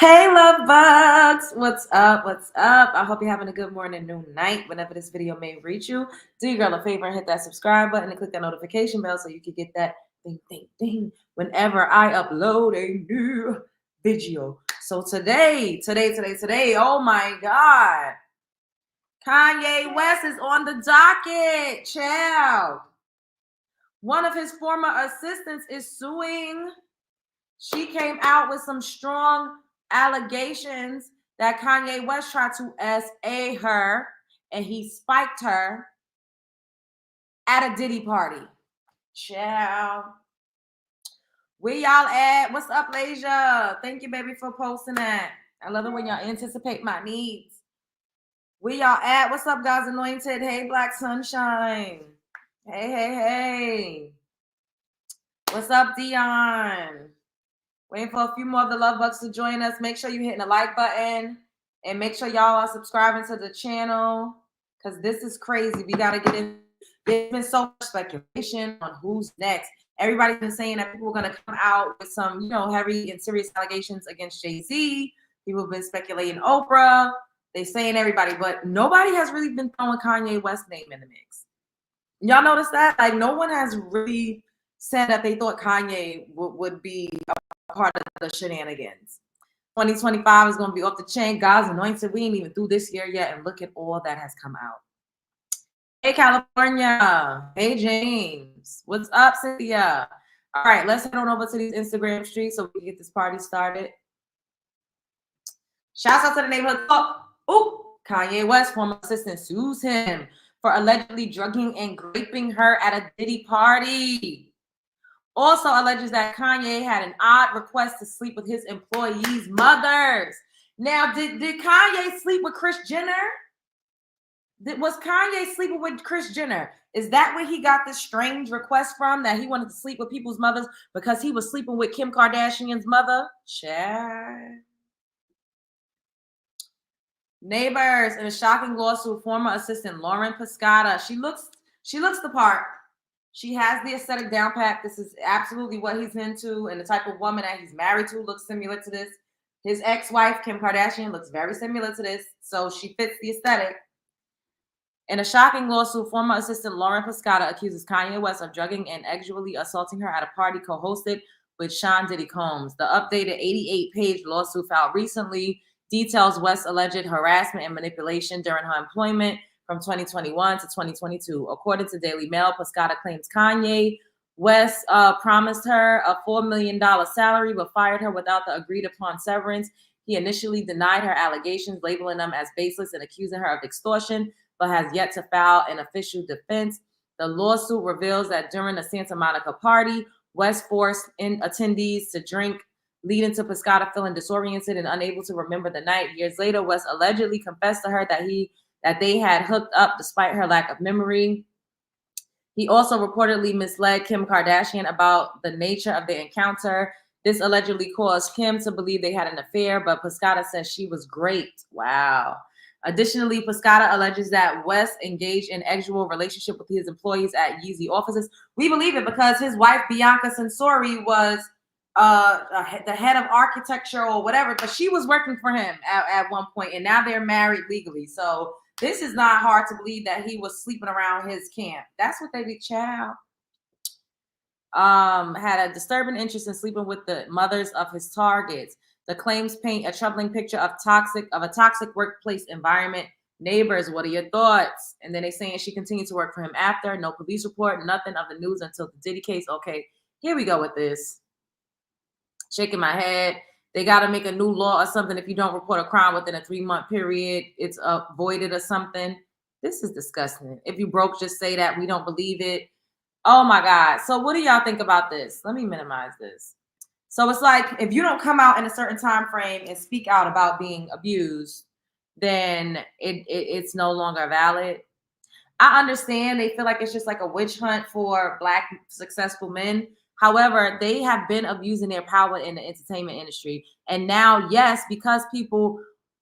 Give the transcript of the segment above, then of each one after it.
Hey, love bugs. What's up? What's up? I hope you're having a good morning, noon, night, whenever this video may reach you. Do your girl a favor and hit that subscribe button and click that notification bell so you can get that ding, ding, ding whenever I upload a new video. So today, oh my God, Kanye West is on the docket. Child. One of his former assistants is suing. She came out with some strong allegations that Kanye West tried to SA her and he spiked her at a Diddy party. Ciao. Where y'all at? What's up, Lasia? Thank you, baby, for posting that. I love it when y'all anticipate my needs. Where y'all at? What's up, God's Anointed? Hey, Black Sunshine. Hey. What's up, Dion? Waiting for a few more of the love bugs to join us. Make sure you're hitting the like button and make sure y'all are subscribing to the channel because this is crazy. We got to get in. There's been so much speculation on who's next. Everybody's been saying that people are going to come out with some, heavy and serious allegations against Jay-Z. People have been speculating Oprah. They're saying everybody, but nobody has really been throwing Kanye West's name in the mix. Y'all notice that? Like, no one has really said that they thought Kanye would be a part of the shenanigans. 2025 is going to be off the chain. God's Anointed. We ain't even through this year yet, and look at all that has come out. Hey, California. Hey, James. What's up, Cynthia? All right, let's head on over to these Instagram streets so we can get this party started. Shouts out to the neighborhood. Oh, Kanye West, former assistant, sues him for allegedly drugging and raping her at a Diddy party. Also alleges that Kanye had an odd request to sleep with his employees' mothers. Now, did Kanye sleep with Kris Jenner? Was Kanye sleeping with Kris Jenner? Is that where he got this strange request from, that he wanted to sleep with people's mothers because he was sleeping with Kim Kardashian's mother? Child. Neighbors, in a shocking lawsuit, former assistant Lauren Pescata. She looks the part. She has the aesthetic down pat. This is absolutely what he's into, and the type of woman that he's married to looks similar to this. His ex-wife, Kim Kardashian, looks very similar to this, so she fits the aesthetic. In a shocking lawsuit, former assistant Lauren Pescata accuses Kanye West of drugging and sexually assaulting her at a party co-hosted with Sean Diddy Combs. The updated 88-page lawsuit filed recently details West's alleged harassment and manipulation during her employment from 2021 to 2022. According to Daily Mail, Pescata claims Kanye West promised her a $4 million salary but fired her without the agreed-upon severance. He initially denied her allegations, labeling them as baseless and accusing her of extortion, but has yet to file an official defense. The lawsuit reveals that during the Santa Monica party, West forced attendees to drink, leading to Pescata feeling disoriented and unable to remember the night. Years later, West allegedly confessed to her that they had hooked up despite her lack of memory. He also reportedly misled Kim Kardashian about the nature of the encounter. This allegedly caused Kim to believe they had an affair, but Pescata says she was great. Wow. Additionally, Pescata alleges that West engaged in sexual relationship with his employees at Yeezy offices. We believe it because his wife, Bianca Censori, was the head of architecture or whatever, but she was working for him at one point, and now they're married legally. So this is not hard to believe that he was sleeping around his camp. That's what they be, child. Had a disturbing interest in sleeping with the mothers of his targets. The claims paint a troubling picture of a toxic workplace environment. Neighbors, what are your thoughts? And then they saying she continued to work for him after. No police report, nothing of the news until the Diddy case. Okay, here we go with this. Shaking my head. They got to make a new law or something. If you don't report a crime within a 3-month period, it's voided or something. This is disgusting. If you broke, just say that. We don't believe it. Oh my God. So what do y'all think about this? Let me minimize this. So it's like, if you don't come out in a certain time frame and speak out about being abused, then it's no longer valid. I understand they feel like it's just like a witch hunt for Black successful men. However, they have been abusing their power in the entertainment industry. And now, yes, because people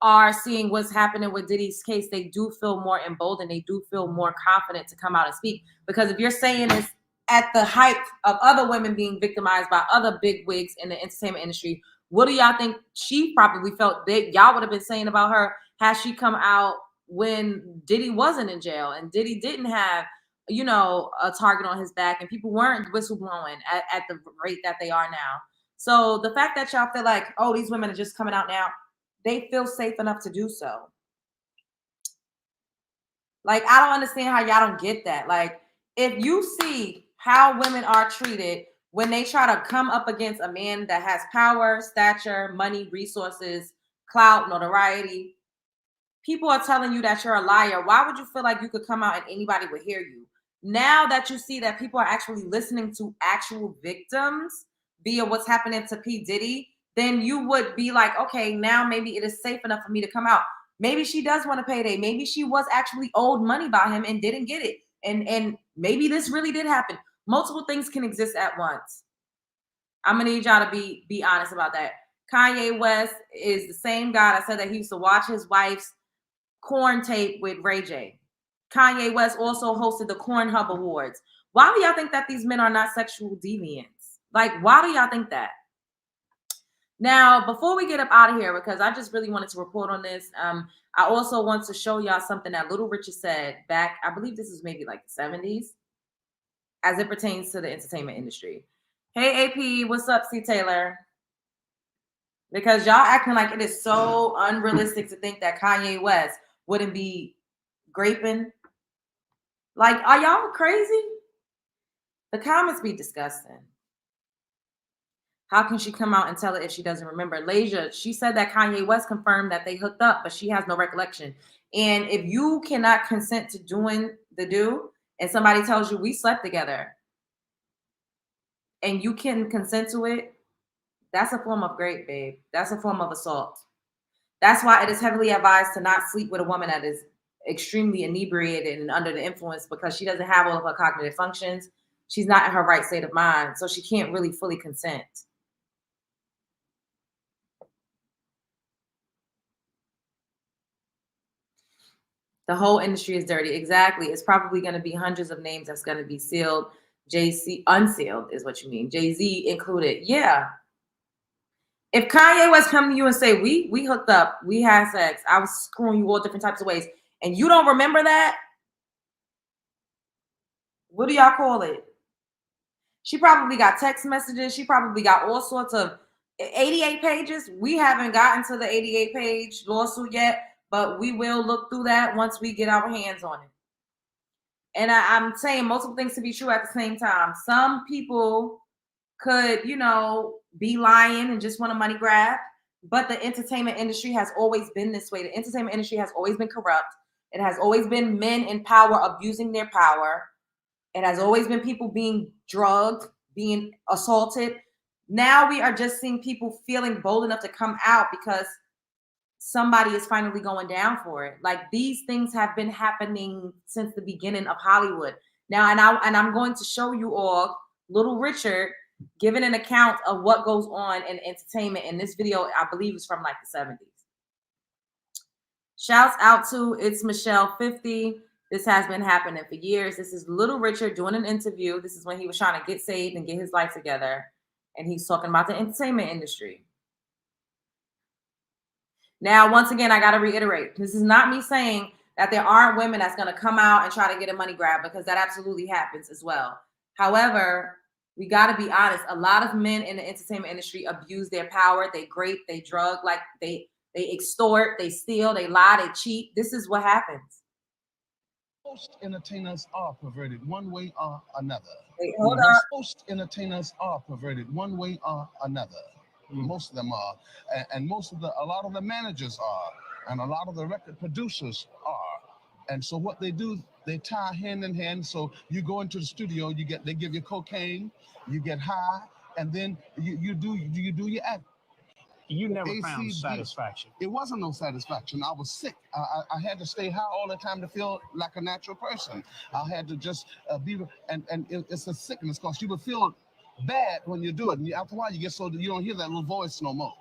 are seeing what's happening with Diddy's case, they do feel more emboldened. They do feel more confident to come out and speak. Because if you're saying this at the height of other women being victimized by other big wigs in the entertainment industry, What do y'all think she probably felt that y'all would have been saying about her had she come out when Diddy wasn't in jail and Diddy didn't have, a target on his back and people weren't whistleblowing at the rate that they are now. So the fact that y'all feel like, oh, these women are just coming out now, they feel safe enough to do so. Like, I don't understand how y'all don't get that. Like, if you see how women are treated when they try to come up against a man that has power, stature, money, resources, clout, notoriety, people are telling you that you're a liar. Why would you feel like you could come out and anybody would hear you? Now that you see that people are actually listening to actual victims via what's happening to P. Diddy, then you would be like, okay, now maybe it is safe enough for me to come out. Maybe she does want a payday. Maybe she was actually owed money by him and didn't get it. And maybe this really did happen. Multiple things can exist at once. I'm gonna need y'all to be honest about that. Kanye West is the same guy that said that he used to watch his wife's corn tape with Ray J. Kanye West also hosted the Corn Hub Awards. Why do y'all think that these men are not sexual deviants? Like, why do y'all think that? Now, before we get up out of here, because I just really wanted to report on this, I also want to show y'all something that Little Richard said back, I believe this is maybe like the 70s, as it pertains to the entertainment industry. Hey, AP, what's up, C. Taylor? Because y'all acting like it is so unrealistic to think that Kanye West wouldn't be graping. Like, are y'all crazy? The comments be disgusting. How can she come out and tell it if she doesn't remember? Lasia, she said that Kanye West confirmed that they hooked up, but she has no recollection. And if you cannot consent to doing the do, and somebody tells you we slept together, and you can consent to it, that's a form of rape, babe. That's a form of assault. That's why it is heavily advised to not sleep with a woman that is extremely inebriated and under the influence, because she doesn't have all of her cognitive functions. She's not in her right state of mind, so she can't really fully consent. The whole industry is dirty. Exactly. It's probably going to be hundreds of names that's going to be sealed. Jay-Z, unsealed is what you mean. Jay-Z included. Yeah. If Kanye West come to you and say, we hooked up, we had sex, I was screwing you all different types of ways, and you don't remember that, what do y'all call it? She probably got text messages. She probably got all sorts of 88 pages. We haven't gotten to the 88 page lawsuit yet, but we will look through that once we get our hands on it. And I'm saying multiple things to be true at the same time. Some people could, be lying and just want a money grab, but the entertainment industry has always been this way. The entertainment industry has always been corrupt. It has always been men in power abusing their power. It has always been people being drugged, being assaulted. Now we are just seeing people feeling bold enough to come out because somebody is finally going down for it. Like, these things have been happening since the beginning of Hollywood. Now, and I'm going to show you all Little Richard giving an account of what goes on in entertainment. And this video, I believe, is from like the 70s. Shouts out to It's Michelle 50. This has been happening for years. This is Little Richard doing an interview. This is when he was trying to get saved and get his life together. And he's talking about the entertainment industry. Now, once again, I got to reiterate, this is not me saying that there aren't women that's going to come out and try to get a money grab, because that absolutely happens as well. However, we got to be honest. A lot of men in the entertainment industry abuse their power. They grape, they drug, like they extort, they steal, they lie, they cheat. This is what happens. Most entertainers are perverted one way or another. Wait, hold on. Most entertainers are perverted one way or another. Most of them are, and a lot of the managers are, and a lot of the record producers are. And so what they do, they tie hand in hand. So you go into the studio, they give you cocaine, you get high, and then you do your act. You never found satisfaction. It wasn't no satisfaction. I was sick. I had to stay high all the time to feel like a natural person. I had to just it's a sickness, because you would feel bad when you do it. And after a while, you get so that you don't hear that little voice no more.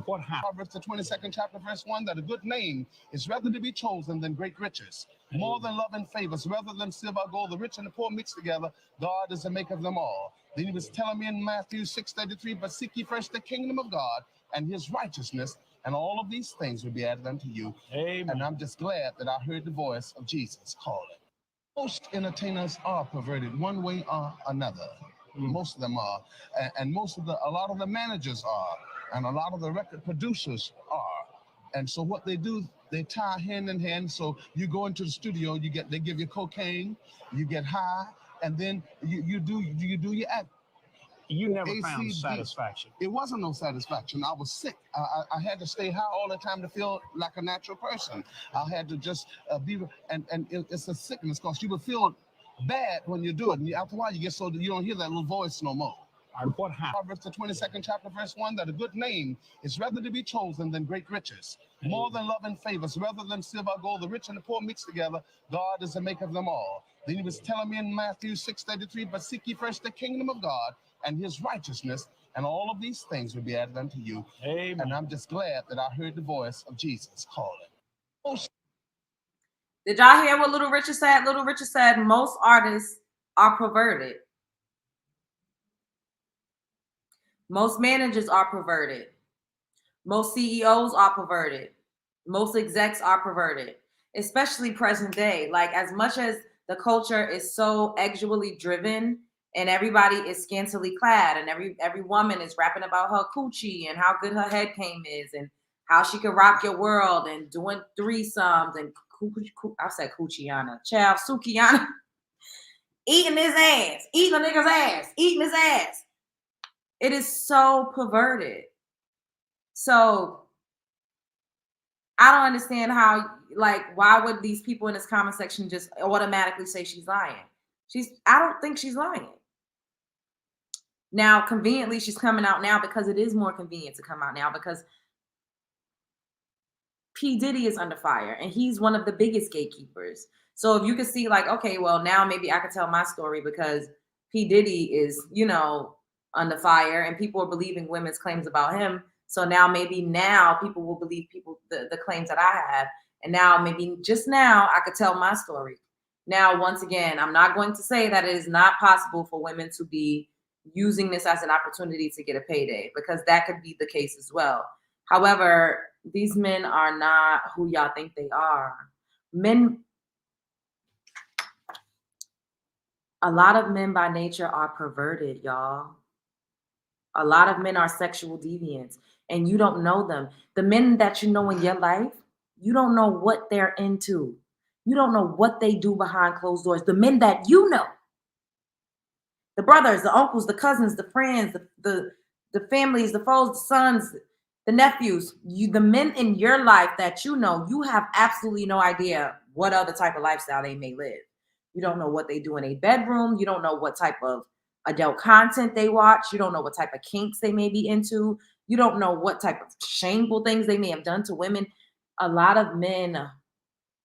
What happened? Proverbs the 22nd chapter, verse 1, that a good name is rather to be chosen than great riches. More than love and favors, rather than silver or gold, the rich and the poor mixed together, God is the maker of them all. Then he was telling me in Matthew 6:33, but seek ye first the kingdom of God and his righteousness, and all of these things will be added unto you. Amen. And I'm just glad that I heard the voice of Jesus calling. Most entertainers are perverted one way or another. Most of them are, and a lot of the managers are, and a lot of the record producers are. And so what they do, they tie hand in hand. So you go into the studio, they give you cocaine, you get high, and then you do your act. You never found satisfaction. It wasn't no satisfaction. I was sick. I had to stay high all the time to feel like a natural person. I had to just it's a sickness because you would feel bad when you do it. And after a while, you get so that you don't hear that little voice no more. What happened? Proverbs the 22nd chapter, verse 1, that a good name is rather to be chosen than great riches. More than love and favors, rather than silver or gold, the rich and the poor mixed together, God is the maker of them all. Then he was telling me in Matthew 6:33, but seek ye first the kingdom of God and his righteousness, and all of these things will be added unto you. Amen. And I'm just glad that I heard the voice of Jesus calling. Did y'all hear what Little Richard said? Little Richard said most artists are perverted. Most managers are perverted. Most CEOs are perverted. Most execs are perverted, especially present day. Like, as much as the culture is so sexually driven and everybody is scantily clad and every woman is rapping about her coochie and how good her head game is and how she can rock your world and doing threesomes and I said coochiana, child, Sukiana, eating his ass, eating a nigga's ass, eating his ass. It is so perverted. So I don't understand how, like, why would these people in this comment section just automatically say she's lying? I don't think she's lying. Now, conveniently, she's coming out now because it is more convenient to come out now because P. Diddy is under fire and he's one of the biggest gatekeepers. So if you could see, like, okay, well, now maybe I could tell my story because P. Diddy is, under fire and people are believing women's claims about him. So now people will believe the claims that I have. And now maybe just now I could tell my story. Now, once again, I'm not going to say that it is not possible for women to be using this as an opportunity to get a payday, because that could be the case as well. However, these men are not who y'all think they are. A lot of men by nature are perverted, y'all. A lot of men are sexual deviants and you don't know them. The men that you know in your life, you don't know what they're into. You don't know what they do behind closed doors. The men that you know, the brothers, the uncles, the cousins, the friends, the families, the foes, the sons, the nephews, the men in your life that you know, you have absolutely no idea what other type of lifestyle they may live. You don't know what they do in a bedroom. You don't know what type of adult content they watch. You don't know what type of kinks they may be into. You don't know what type of shameful things they may have done to women. A lot of men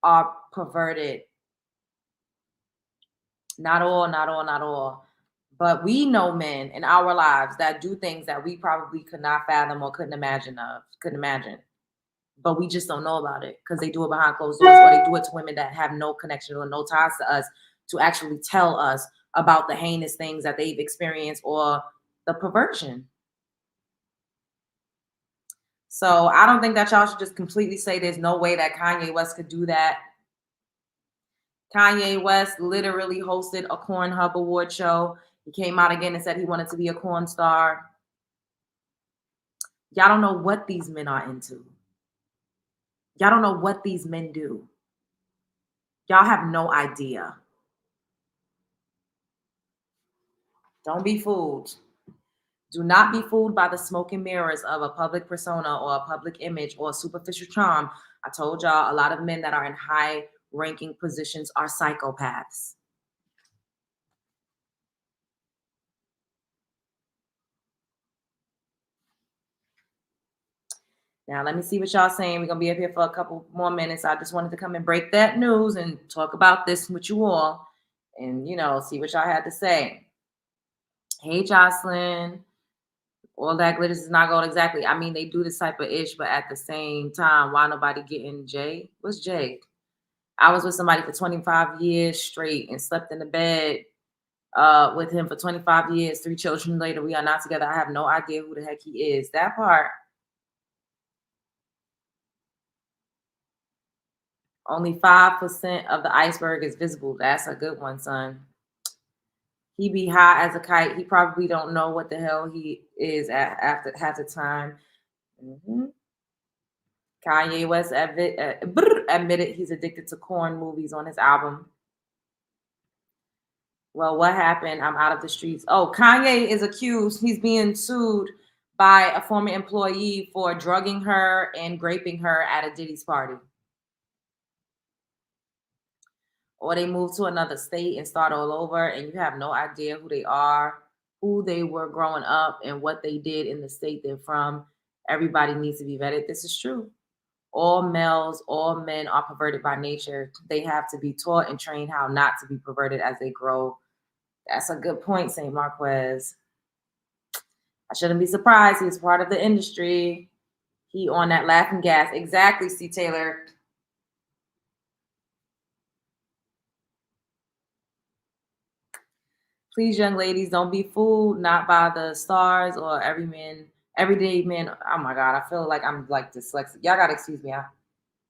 are perverted. Not all. But we know men in our lives that do things that we probably could not fathom or couldn't imagine. But we just don't know about it because they do it behind closed doors, or they do it to women that have no connection or no ties to us to actually tell us about the heinous things that they've experienced or the perversion. So I don't think that y'all should just completely say there's no way that Kanye West could do that. Kanye West literally hosted a Pornhub award show. He came out again and said he wanted to be a porn star. Y'all don't know what these men are into. Y'all don't know what these men do. Y'all have no idea. Don't be fooled. Do not be fooled by the smoke and mirrors of a public persona or a public image or a superficial charm. I told y'all a lot of men that are in high-ranking positions are psychopaths. Now, let me see what y'all saying. We're going to be up here for a couple more minutes. I just wanted to come and break that news and talk about this with you all and, see what y'all had to say. Hey, Jocelyn. All that glitters is not gold. Exactly. I mean, they do this type of ish, but at the same time, why nobody getting Jay? What's Jay? I was with somebody for 25 years straight and slept in the bed with him for 25 years, 3 children later. We are not together. I have no idea who the heck he is. That part. Only 5% of the iceberg is visible. That's a good one, son. He be high as a kite. He probably don't know what the hell he is at after half the time. Mm-hmm. Kanye West admitted he's addicted to corn movies on his album. Well, what happened? I'm out of the streets. Oh, Kanye is accused. He's being sued by a former employee for drugging her and raping her at a Diddy's party. Or they move to another state and start all over, and you have no idea who they are, who they were growing up, and what they did in the state they're from. Everybody needs to be vetted. This is true. All males, all men are perverted by nature. They have to be taught and trained how not to be perverted as they grow. That's a good point, St. Marquez. I shouldn't be surprised. He's part of the industry. He on that laughing gas. Exactly, C. Taylor. Please, young ladies, don't be fooled not by the stars or everyday men. Oh my God, I feel like I'm like dyslexic. Y'all gotta excuse me.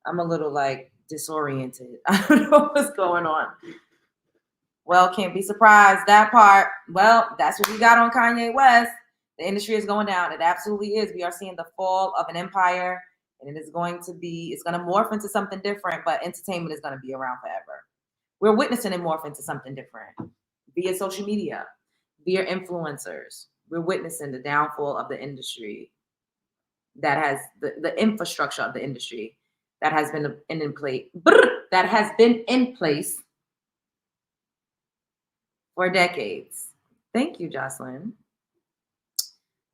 I'm a little like disoriented. I don't know what's going on. Well, can't be surprised. That part. Well, that's what we got on Kanye West. The industry is going down. It absolutely is. We are seeing the fall of an empire, and it's going to morph into something different, but entertainment is going to be around forever. We're witnessing it morph into something different via social media, via influencers. We're witnessing the downfall of the industry that has the infrastructure of the industry that has been in place for decades. Thank you, Jocelyn.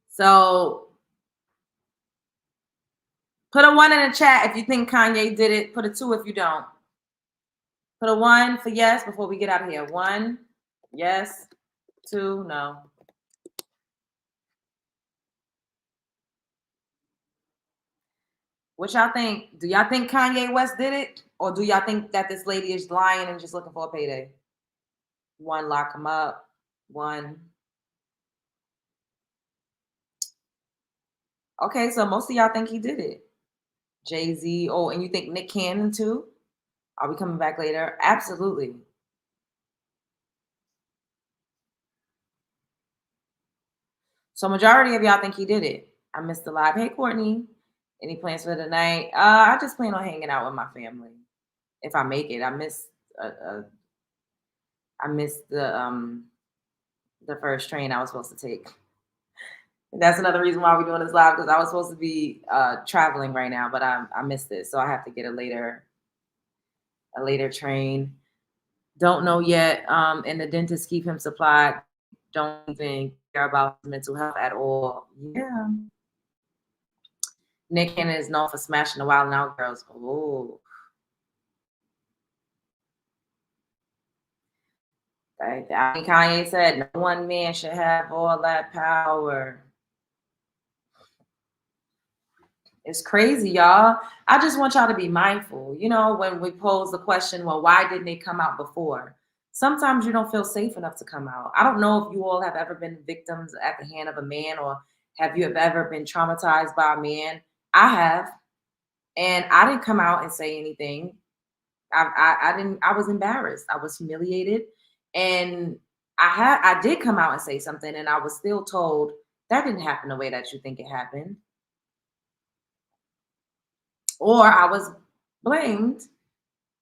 So put a 1 in the chat if you think Kanye did it. Put a 2 if you don't. Put a 1 for yes before we get out of here. 1, yes. 2, no. What y'all think? Do y'all think Kanye West did it? Or do y'all think that this lady is lying and just looking for a payday? 1, lock him up. 1. Okay, so most of y'all think he did it. Jay-Z. Oh, and you think Nick Cannon too? Are we coming back later? Absolutely. So majority of y'all think he did it. I missed the live. Hey, Courtney. Any plans for the night? I just plan on hanging out with my family. If I make it. I missed the first train I was supposed to take. That's another reason why we're doing this live, because I was supposed to be traveling right now, but I missed it. So I have to get a later train. Don't know yet. And the dentist keep him supplied. Don't even care about mental health at all. Yeah. Nick Cannon is known for smashing the Wild 'N Out girls. Oh. I think Kanye said no one man should have all that power. It's crazy, y'all. I just want y'all to be mindful. You know, when we pose the question, well, why didn't they come out before? Sometimes you don't feel safe enough to come out. I don't know if you all have ever been victims at the hand of a man, or have you ever been traumatized by a man? I have. And I didn't come out and say anything. I didn't. I was embarrassed. I was humiliated. And I did come out and say something, and I was still told that didn't happen the way that you think it happened. Or I was blamed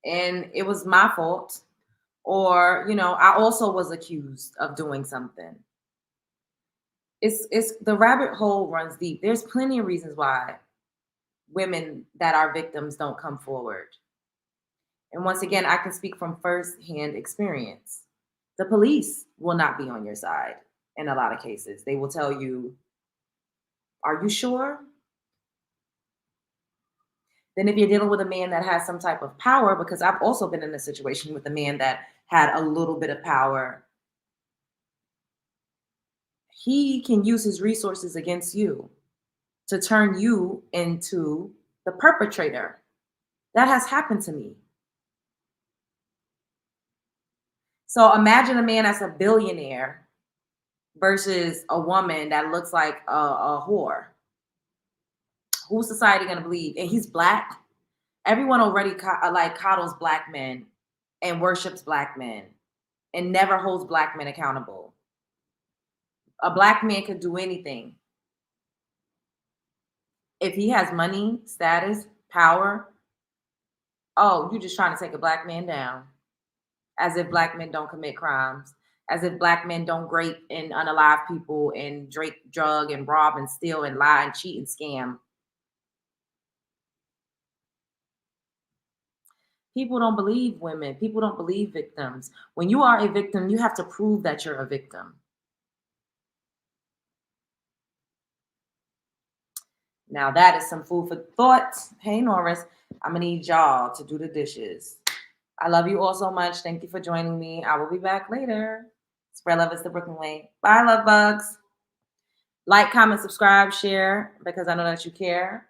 and it was my fault. Or, you know, I also was accused of doing something. It's the rabbit hole runs deep. There's plenty of reasons why women that are victims don't come forward. And once again, I can speak from firsthand experience. The police will not be on your side in a lot of cases. They will tell you, are you sure? Then if you're dealing with a man that has some type of power, because I've also been in a situation with a man that had a little bit of power, he can use his resources against you to turn you into the perpetrator. That has happened to me. So imagine a man that's a billionaire versus a woman that looks like a whore. Who's society going to believe? And he's black. Everyone already coddles black men and worships black men and never holds black men accountable. A black man could do anything. If he has money, status, power, oh, you're just trying to take a black man down. As if black men don't commit crimes. As if black men don't rape and unalive people and drug and rob and steal and lie and cheat and scam. People don't believe women. People don't believe victims. When you are a victim, you have to prove that you're a victim. Now that is some food for thought. Hey, Norris, I'm gonna need y'all to do the dishes. I love you all so much. Thank you for joining me. I will be back later. Spread love is the Brooklyn way. Bye, love bugs. Like, comment, subscribe, share, because I know that you care.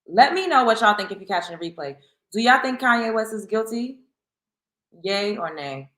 Let me know what y'all think if you're catching a replay. Do y'all think Kanye West is guilty? Yay or nay?